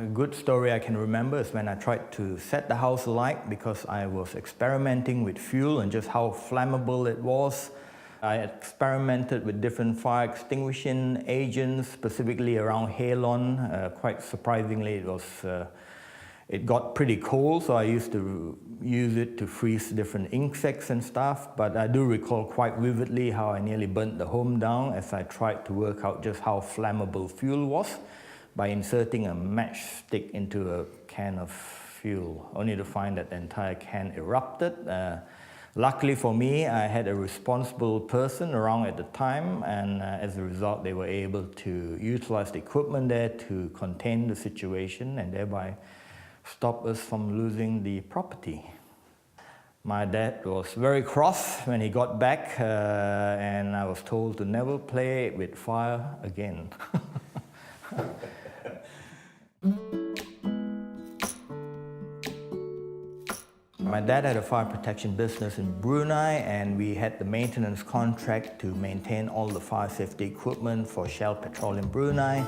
A good story I can remember is when I tried to set the house alight because I was experimenting with fuel and just how flammable it was. I experimented with different fire extinguishing agents, specifically around halon. Quite surprisingly, it got pretty cold, so I used to use it to freeze different insects and stuff. But I do recall quite vividly how I nearly burnt the home down as I tried to work out just how flammable fuel was by inserting a matchstick into a can of fuel, only to find that the entire can erupted. Luckily for me, I had a responsible person around at the time, and as a result, they were able to utilize the equipment there to contain the situation and thereby stop us from losing the property. My dad was very cross when he got back, and I was told to never play with fire again. My dad had a fire protection business in Brunei, and we had the maintenance contract to maintain all the fire safety equipment for Shell Petroleum Brunei,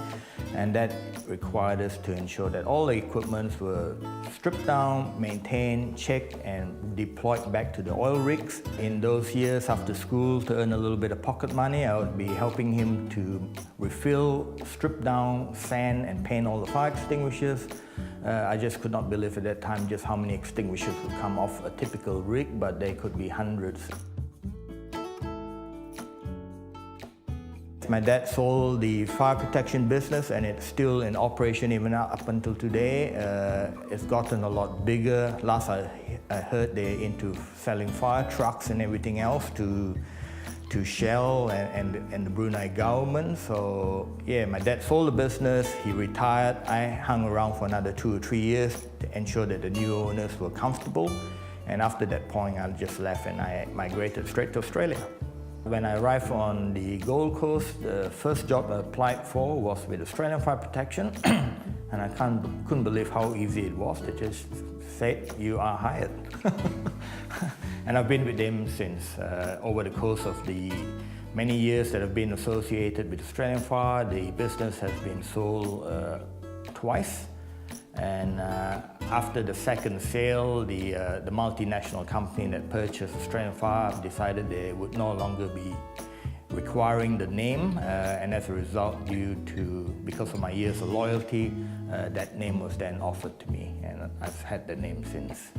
and that required us to ensure that all the equipment were stripped down, maintained, checked, and deployed back to the oil rigs. In those years after school, to earn a little bit of pocket money, I would be helping him to refill, strip down, sand, and paint all the fire extinguishers. I just could not believe at that time just how many extinguishers would come off a typical rig, but they could be hundreds. My dad sold the fire protection business, and it's still in operation even up until today. It's gotten a lot bigger. Last I heard they're into selling fire trucks and everything else to Shell and the Brunei government. So yeah, my dad sold the business, he retired. I hung around for another 2 or 3 years to ensure that the new owners were comfortable. And after that point, I just left and I migrated straight to Australia. When I arrived on the Gold Coast, the first job I applied for was with Australian Fire Protection. And I couldn't believe how easy it was. They just said, "You are hired." And I've been with them since. Over the course of the many years that I've been associated with Australian Fire, the business has been sold twice. And after the second sale, the multinational company that purchased Australian Fire decided they would no longer be requiring the name, and as a result, because of my years of loyalty, that name was then offered to me, and I've had the name since.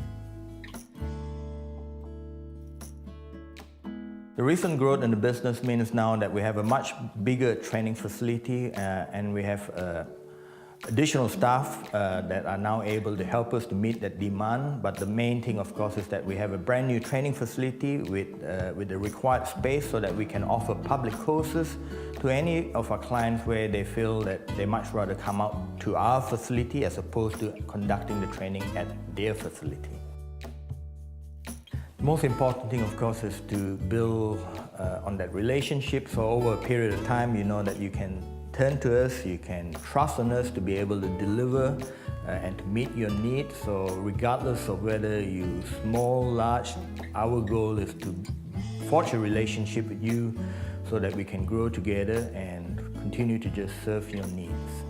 The recent growth in the business means now that we have a much bigger training facility, and we have additional staff that are now able to help us to meet that demand. But the main thing, of course, is that we have a brand new training facility with the required space so that we can offer public courses to any of our clients where they feel that they much rather come out to our facility as opposed to conducting the training at their facility. The most important thing, of course, is to build on that relationship. So over a period of time, you know that you can turn to us, you can trust on us to be able to deliver and to meet your needs. So regardless of whether you're small, large, our goal is to forge a relationship with you so that we can grow together and continue to just serve your needs.